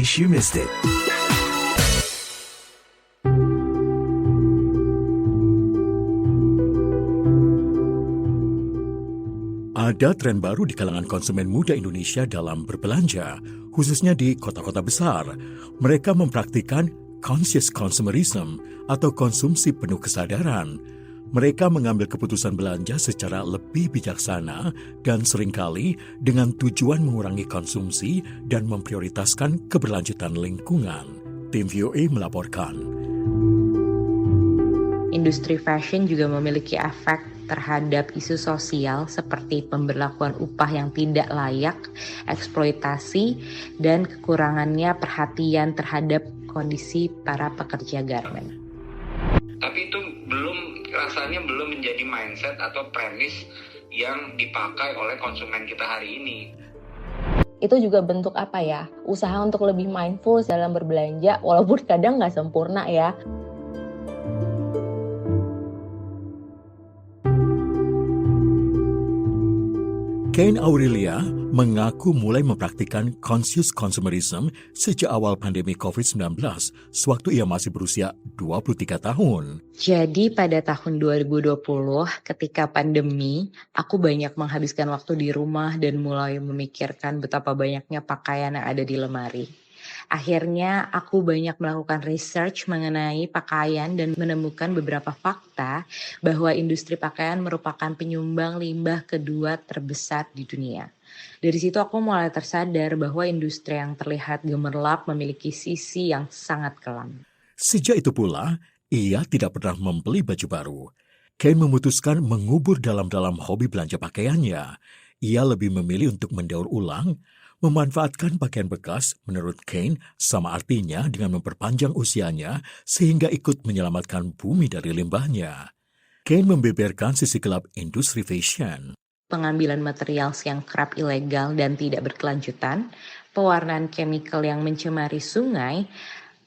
case you missed it. Ada tren baru di kalangan konsumen muda Indonesia dalam berbelanja, khususnya di kota-kota besar. Mereka mempraktikkan conscious consumerism atau konsumsi penuh kesadaran. Mereka mengambil keputusan belanja secara lebih bijaksana dan seringkali dengan tujuan mengurangi konsumsi dan memprioritaskan keberlanjutan lingkungan. Tim VOA melaporkan. Industri fashion juga memiliki efek terhadap isu sosial seperti pemberlakuan upah yang tidak layak, eksploitasi, dan kekurangannya perhatian terhadap kondisi para pekerja garment. Tapi itu rasanya belum menjadi mindset atau premis yang dipakai oleh konsumen kita hari ini. Itu juga bentuk usaha untuk lebih mindful dalam berbelanja, walaupun kadang nggak sempurna ya. Kane Aurelia mengaku mulai mempraktikkan conscious consumerism sejak awal pandemi COVID-19, sewaktu ia masih berusia 23 tahun. Jadi pada tahun 2020, ketika pandemi, aku banyak menghabiskan waktu di rumah dan mulai memikirkan betapa banyaknya pakaian yang ada di lemari. Akhirnya aku banyak melakukan research mengenai pakaian dan menemukan beberapa fakta bahwa industri pakaian merupakan penyumbang limbah kedua terbesar di dunia. Dari situ aku mulai tersadar bahwa industri yang terlihat gemerlap memiliki sisi yang sangat kelam. Sejak itu pula, ia tidak pernah membeli baju baru. Kane memutuskan mengubur dalam-dalam hobi belanja pakaiannya. Ia lebih memilih untuk mendaur ulang. Memanfaatkan pakaian bekas, menurut Kane, sama artinya dengan memperpanjang usianya sehingga ikut menyelamatkan bumi dari limbahnya. Kane membeberkan sisi gelap industri fashion. Pengambilan material yang kerap ilegal dan tidak berkelanjutan, pewarnaan chemical yang mencemari sungai,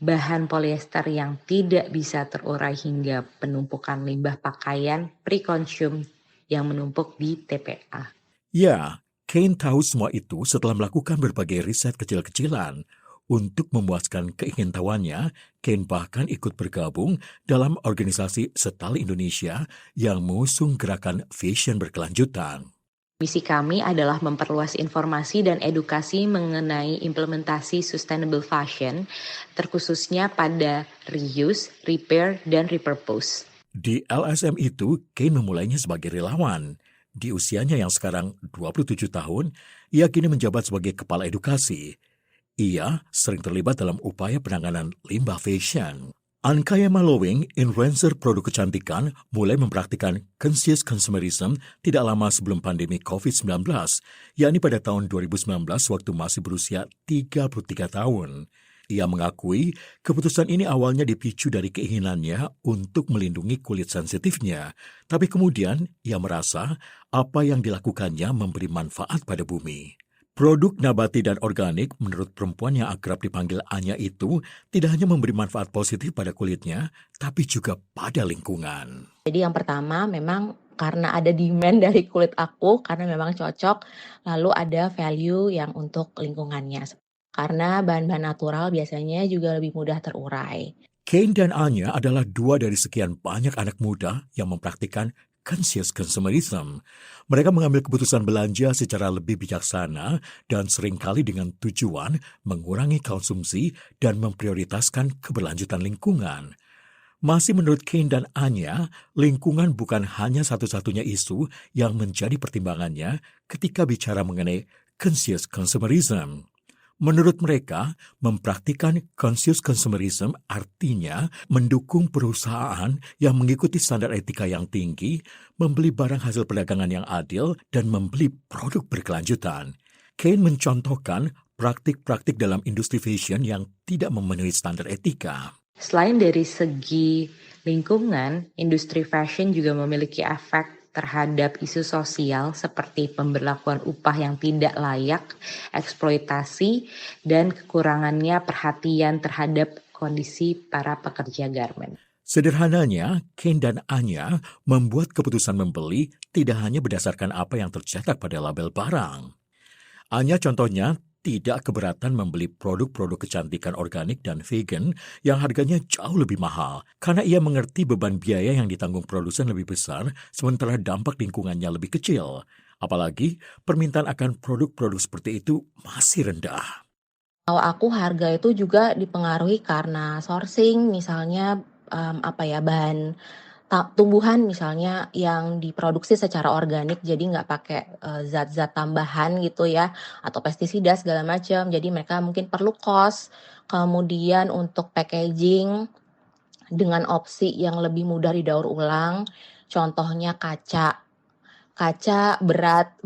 bahan polyester yang tidak bisa terurai hingga penumpukan limbah pakaian pre-consume yang menumpuk di TPA. Ya, Kane tahu semua itu setelah melakukan berbagai riset kecil-kecilan. Untuk memuaskan keingintahuannya, Kane bahkan ikut bergabung dalam organisasi Setali Indonesia yang mengusung gerakan fashion berkelanjutan. Misi kami adalah memperluas informasi dan edukasi mengenai implementasi sustainable fashion, terkhususnya pada reuse, repair, dan repurpose. Di LSM itu, Kane memulainya sebagai relawan. Di usianya yang sekarang 27 tahun, ia kini menjabat sebagai kepala edukasi. Ia sering terlibat dalam upaya penanganan limbah fashion. Ankaya Malowing, influencer produk kecantikan, mulai mempraktikkan conscious consumerism tidak lama sebelum pandemi COVID-19, yakni pada tahun 2019 waktu masih berusia 33 tahun. Ia mengakui keputusan ini awalnya dipicu dari keinginannya untuk melindungi kulit sensitifnya, tapi kemudian ia merasa apa yang dilakukannya memberi manfaat pada bumi. Produk nabati dan organik menurut perempuan yang akrab dipanggil Anya itu tidak hanya memberi manfaat positif pada kulitnya, tapi juga pada lingkungan. Jadi yang pertama memang karena ada demand dari kulit aku, karena memang cocok, lalu ada value yang untuk lingkungannya. Karena bahan-bahan natural biasanya juga lebih mudah terurai. Kane dan Anya adalah dua dari sekian banyak anak muda yang mempraktikkan conscious consumerism. Mereka mengambil keputusan belanja secara lebih bijaksana dan seringkali dengan tujuan mengurangi konsumsi dan memprioritaskan keberlanjutan lingkungan. Masih menurut Kane dan Anya, lingkungan bukan hanya satu-satunya isu yang menjadi pertimbangannya ketika bicara mengenai conscious consumerism. Menurut mereka, mempraktikkan conscious consumerism artinya mendukung perusahaan yang mengikuti standar etika yang tinggi, membeli barang hasil perdagangan yang adil, dan membeli produk berkelanjutan. Kane mencontohkan praktik-praktik dalam industri fashion yang tidak memenuhi standar etika. Selain dari segi lingkungan, industri fashion juga memiliki efek terhadap isu sosial seperti pemberlakuan upah yang tidak layak, eksploitasi, dan kekurangannya perhatian terhadap kondisi para pekerja garment. Sederhananya, Kane dan Anya membuat keputusan membeli tidak hanya berdasarkan apa yang tercetak pada label barang. Anya contohnya tidak keberatan membeli produk-produk kecantikan organik dan vegan yang harganya jauh lebih mahal karena ia mengerti beban biaya yang ditanggung produsen lebih besar sementara dampak lingkungannya lebih kecil. Apalagi permintaan akan produk-produk seperti itu masih rendah. Kalau aku harga itu juga dipengaruhi karena sourcing, misalnya bahan tumbuhan misalnya yang diproduksi secara organik, jadi nggak pakai zat-zat tambahan gitu ya, atau pestisida segala macam. Jadi mereka mungkin perlu kos. Kemudian untuk packaging dengan opsi yang lebih mudah didaur ulang, contohnya kaca. Kaca berat,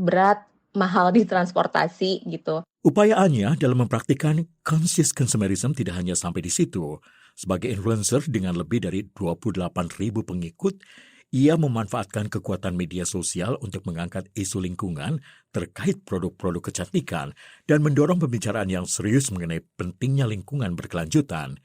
mahal di transportasi gitu. Upaya Anya dalam mempraktikkan conscious consumerism tidak hanya sampai di situ. Sebagai influencer dengan lebih dari 28.000 pengikut, ia memanfaatkan kekuatan media sosial untuk mengangkat isu lingkungan terkait produk-produk kecantikan dan mendorong pembicaraan yang serius mengenai pentingnya lingkungan berkelanjutan.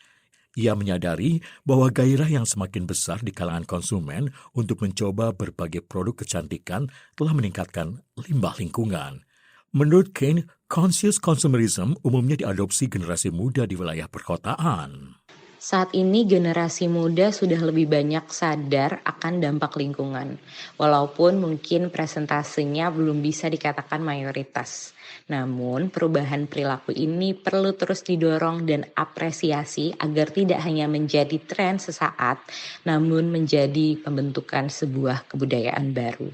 Ia menyadari bahwa gairah yang semakin besar di kalangan konsumen untuk mencoba berbagai produk kecantikan telah meningkatkan limbah lingkungan. Menurut Kane, conscious consumerism umumnya diadopsi generasi muda di wilayah perkotaan. Saat ini generasi muda sudah lebih banyak sadar akan dampak lingkungan, walaupun mungkin presentasinya belum bisa dikatakan mayoritas. Namun perubahan perilaku ini perlu terus didorong dan apresiasi agar tidak hanya menjadi tren sesaat, namun menjadi pembentukan sebuah kebudayaan baru.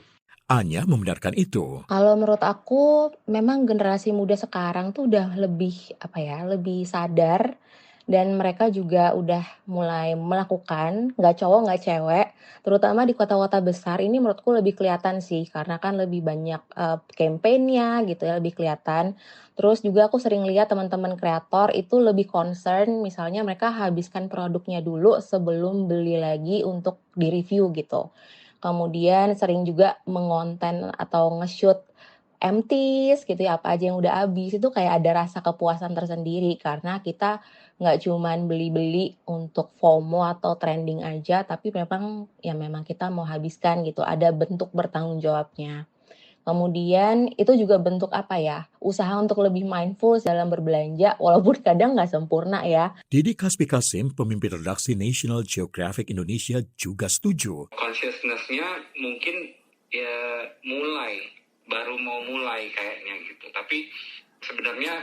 Anya membenarkan itu. Kalau menurut aku memang generasi muda sekarang tuh udah lebih lebih sadar dan mereka juga udah mulai melakukan, nggak cowok nggak cewek, terutama di kota-kota besar ini menurutku lebih kelihatan sih karena kan lebih banyak campaign-nya gitu ya, lebih kelihatan. Terus juga aku sering lihat teman-teman kreator itu lebih concern misalnya mereka habiskan produknya dulu sebelum beli lagi untuk di-review gitu. Kemudian sering juga mengonten atau nge-shoot empties gitu ya, apa aja yang udah habis, itu kayak ada rasa kepuasan tersendiri karena kita nggak cuman beli-beli untuk FOMO atau trending aja, tapi memang kita mau habiskan gitu, ada bentuk bertanggung jawabnya. Kemudian itu juga bentuk usaha untuk lebih mindful dalam berbelanja walaupun kadang nggak sempurna ya. Didi Kaspi Kasim, pemimpin redaksi National Geographic Indonesia, juga setuju. Consciousness-nya mungkin ya baru mau mulai kayaknya gitu. Tapi sebenarnya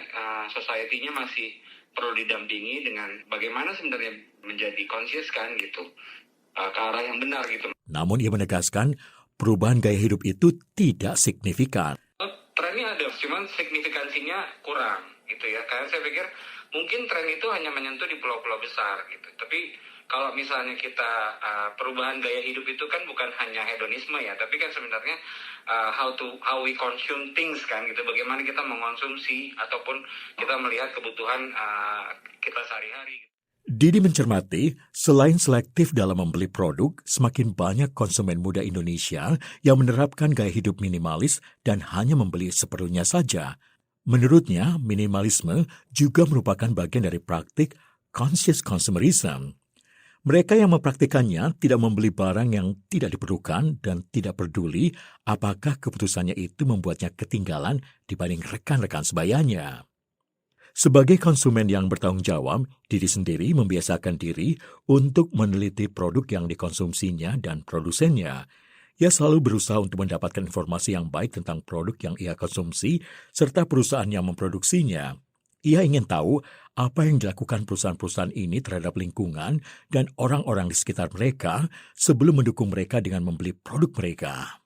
society-nya masih perlu didampingi dengan bagaimana sebenarnya menjadi conscious kan gitu, ke arah yang benar gitu. Namun ia menegaskan perubahan gaya hidup itu tidak signifikan. Trennya ada, cuman signifikansinya kurang gitu ya. Karena saya pikir mungkin tren itu hanya menyentuh di pulau-pulau besar gitu. Tapi kalau misalnya kita perubahan gaya hidup itu kan bukan hanya hedonisme ya, tapi kan sebenarnya how we consume things kan gitu. Bagaimana kita mengonsumsi ataupun kita melihat kebutuhan kita sehari-hari. Didi mencermati, selain selektif dalam membeli produk, semakin banyak konsumen muda Indonesia yang menerapkan gaya hidup minimalis dan hanya membeli seperlunya saja. Menurutnya, minimalisme juga merupakan bagian dari praktik conscious consumerism. Mereka yang mempraktikannya tidak membeli barang yang tidak diperlukan dan tidak peduli apakah keputusannya itu membuatnya ketinggalan dibanding rekan-rekan sebayanya. Sebagai konsumen yang bertanggung jawab, Didi sendiri membiasakan diri untuk meneliti produk yang dikonsumsinya dan produsennya. Ia selalu berusaha untuk mendapatkan informasi yang baik tentang produk yang ia konsumsi serta perusahaan yang memproduksinya. Ia ingin tahu apa yang dilakukan perusahaan-perusahaan ini terhadap lingkungan dan orang-orang di sekitar mereka sebelum mendukung mereka dengan membeli produk mereka.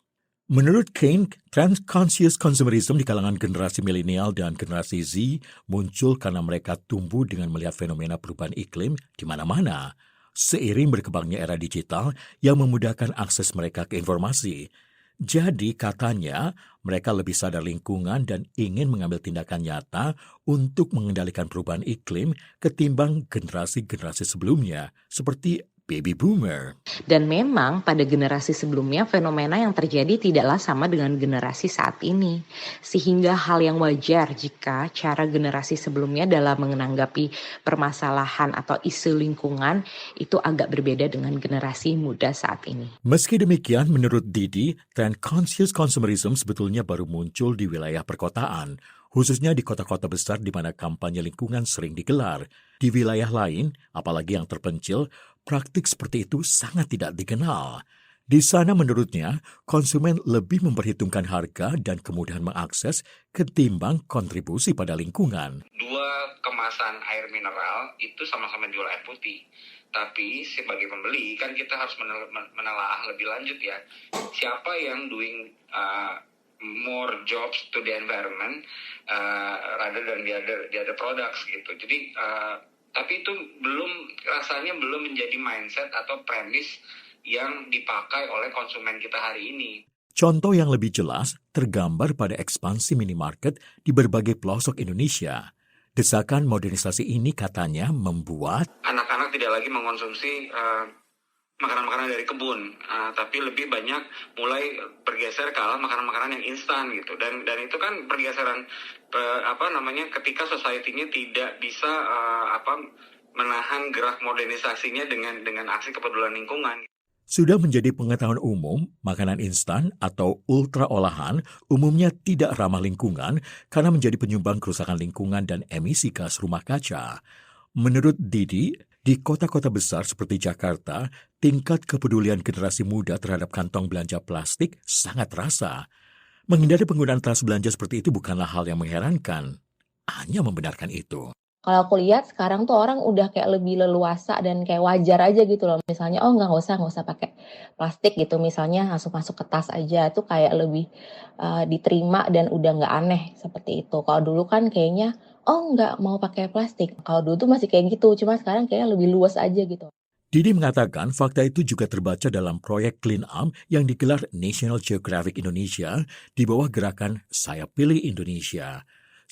Menurut Kane, tren conscious consumerism di kalangan generasi milenial dan generasi Z muncul karena mereka tumbuh dengan melihat fenomena perubahan iklim di mana-mana, seiring berkembangnya era digital yang memudahkan akses mereka ke informasi. Jadi katanya, mereka lebih sadar lingkungan dan ingin mengambil tindakan nyata untuk mengendalikan perubahan iklim ketimbang generasi-generasi sebelumnya, seperti baby boomer. Dan memang pada generasi sebelumnya fenomena yang terjadi tidaklah sama dengan generasi saat ini. Sehingga hal yang wajar jika cara generasi sebelumnya dalam menanggapi permasalahan atau isu lingkungan itu agak berbeda dengan generasi muda saat ini. Meski demikian, menurut Didi, tren conscious consumerism sebetulnya baru muncul di wilayah perkotaan, khususnya di kota-kota besar di mana kampanye lingkungan sering digelar. Di wilayah lain, apalagi yang terpencil, praktik seperti itu sangat tidak dikenal. Di sana menurutnya, konsumen lebih memperhitungkan harga dan kemudahan mengakses ketimbang kontribusi pada lingkungan. Dua kemasan air mineral itu sama-sama jual air putih. Tapi sebagai pembeli kan kita harus menelaah lebih lanjut ya. Siapa yang doing more jobs to the environment rather than the other products gitu. Jadi tapi itu rasanya belum menjadi mindset atau premis yang dipakai oleh konsumen kita hari ini. Contoh yang lebih jelas tergambar pada ekspansi minimarket di berbagai pelosok Indonesia. Desakan modernisasi ini katanya membuat anak-anak tidak lagi mengkonsumsi makanan-makanan dari kebun, tapi lebih banyak mulai bergeser ke arah makanan-makanan yang instan gitu. Dan itu kan pergeseran ketika society-nya tidak bisa menahan gerak modernisasinya dengan aksi kepedulian lingkungan. Sudah menjadi pengetahuan umum, makanan instan atau ultra olahan umumnya tidak ramah lingkungan karena menjadi penyumbang kerusakan lingkungan dan emisi gas rumah kaca. Menurut Didi, di kota-kota besar seperti Jakarta, tingkat kepedulian generasi muda terhadap kantong belanja plastik sangat terasa. Menghindari penggunaan tas belanja seperti itu bukanlah hal yang mengherankan, hanya membenarkan itu. Kalau aku lihat sekarang tuh orang udah kayak lebih leluasa dan kayak wajar aja gitu loh. Misalnya, oh nggak usah pakai plastik gitu. Misalnya langsung masuk ke tas aja. Itu kayak lebih diterima dan udah nggak aneh seperti itu. Kalau dulu kan kayaknya, oh nggak mau pakai plastik. Kalau dulu tuh masih kayak gitu. Cuma sekarang kayaknya lebih luas aja gitu. Didi mengatakan fakta itu juga terbaca dalam proyek Clean Up yang digelar National Geographic Indonesia di bawah gerakan Saya Pilih Indonesia.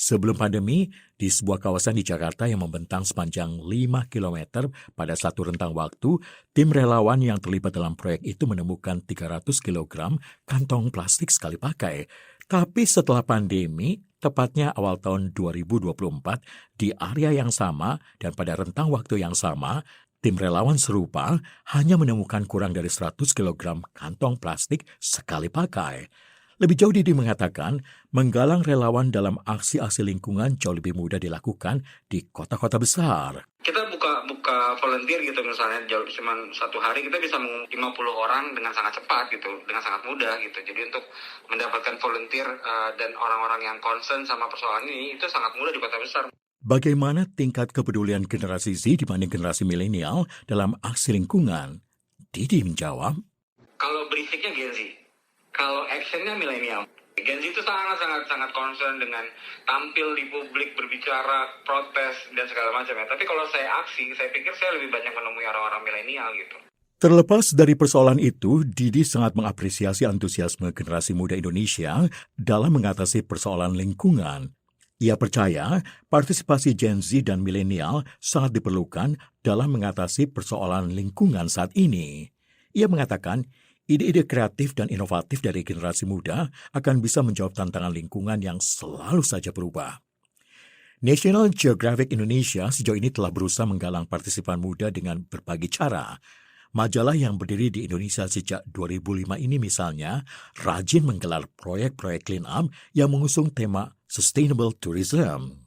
Sebelum pandemi, di sebuah kawasan di Jakarta yang membentang sepanjang 5 km pada satu rentang waktu, tim relawan yang terlibat dalam proyek itu menemukan 300 kg kantong plastik sekali pakai. Tapi setelah pandemi, tepatnya awal tahun 2024, di area yang sama dan pada rentang waktu yang sama, tim relawan serupa hanya menemukan kurang dari 100 kg kantong plastik sekali pakai. Lebih jauh Didi mengatakan, menggalang relawan dalam aksi-aksi lingkungan jauh lebih mudah dilakukan di kota-kota besar. Kita buka volunteer gitu misalnya, cuma satu hari kita bisa 50 orang dengan sangat cepat gitu, dengan sangat mudah gitu. Jadi untuk mendapatkan volunteer dan orang-orang yang concern sama persoalan ini itu sangat mudah di kota besar. Bagaimana tingkat kepedulian generasi Z dibanding generasi milenial dalam aksi lingkungan? Didi menjawab, kalau berisiknya Gen Z, kalau actionnya milenial. Gen Z itu sangat concern dengan tampil di publik, berbicara, protes, dan segala macam ya. Tapi kalau saya aksi, saya pikir saya lebih banyak menemui orang-orang milenial gitu. Terlepas dari persoalan itu, Didi sangat mengapresiasi antusiasme generasi muda Indonesia dalam mengatasi persoalan lingkungan. Ia percaya partisipasi Gen Z dan milenial sangat diperlukan dalam mengatasi persoalan lingkungan saat ini. Ia mengatakan, ide-ide kreatif dan inovatif dari generasi muda akan bisa menjawab tantangan lingkungan yang selalu saja berubah. National Geographic Indonesia sejauh ini telah berusaha menggalang partisipan muda dengan berbagai cara. Majalah yang berdiri di Indonesia sejak 2005 ini misalnya rajin menggelar proyek-proyek clean up yang mengusung tema Sustainable Tourism.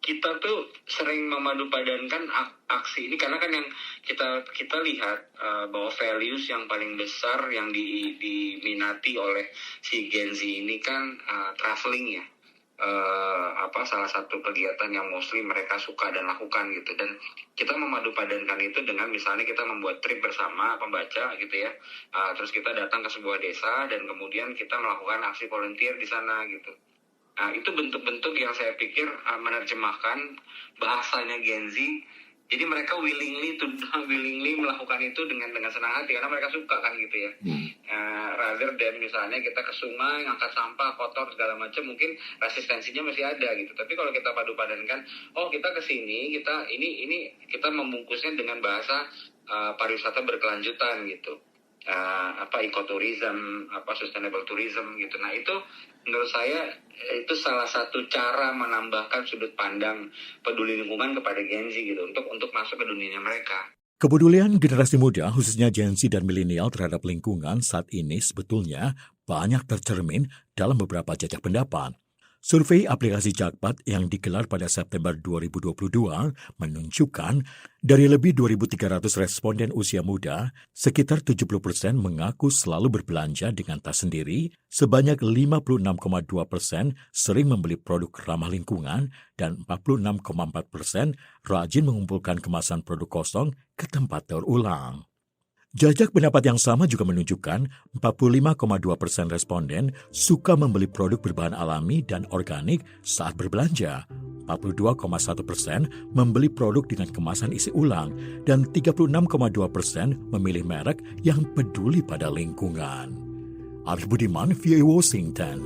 Kita tuh sering memadupadankan aksi ini karena kan yang kita lihat bahwa values yang paling besar yang diminati oleh si Gen Z ini kan traveling ya. Salah satu kegiatan yang mostly mereka suka dan lakukan gitu, dan kita memadupadankan itu dengan misalnya kita membuat trip bersama pembaca gitu ya, terus kita datang ke sebuah desa dan kemudian kita melakukan aksi volunteer di sana gitu. Nah, itu bentuk-bentuk yang saya pikir menerjemahkan bahasanya Gen Z. Jadi mereka willingly melakukan itu dengan senang hati karena mereka suka kan gitu ya. Rather than misalnya kita ke sungai ngangkat sampah kotor segala macam, mungkin resistensinya masih ada gitu. Tapi kalau kita padu padankan, oh kita ke sini, kita membungkusnya dengan bahasa pariwisata berkelanjutan gitu. Ekoturism, sustainable tourism gitu. Nah itu menurut saya itu salah satu cara menambahkan sudut pandang peduli lingkungan kepada Gen Z gitu untuk masuk ke dunia mereka. Kepedulian generasi muda, khususnya Gen Z dan milenial terhadap lingkungan saat ini sebetulnya banyak tercermin dalam beberapa jajak pendapat. Survei aplikasi Jakpat yang digelar pada September 2022 menunjukkan dari lebih 2.300 responden usia muda, sekitar 70% mengaku selalu berbelanja dengan tas sendiri, sebanyak 56,2% sering membeli produk ramah lingkungan, dan 46,4% rajin mengumpulkan kemasan produk kosong ke tempat daur ulang. Jajak pendapat yang sama juga menunjukkan 45,2% responden suka membeli produk berbahan alami dan organik saat berbelanja, 42,1% membeli produk dengan kemasan isi ulang, dan 36,2% memilih merek yang peduli pada lingkungan. Arif Budiman, VOA Washington.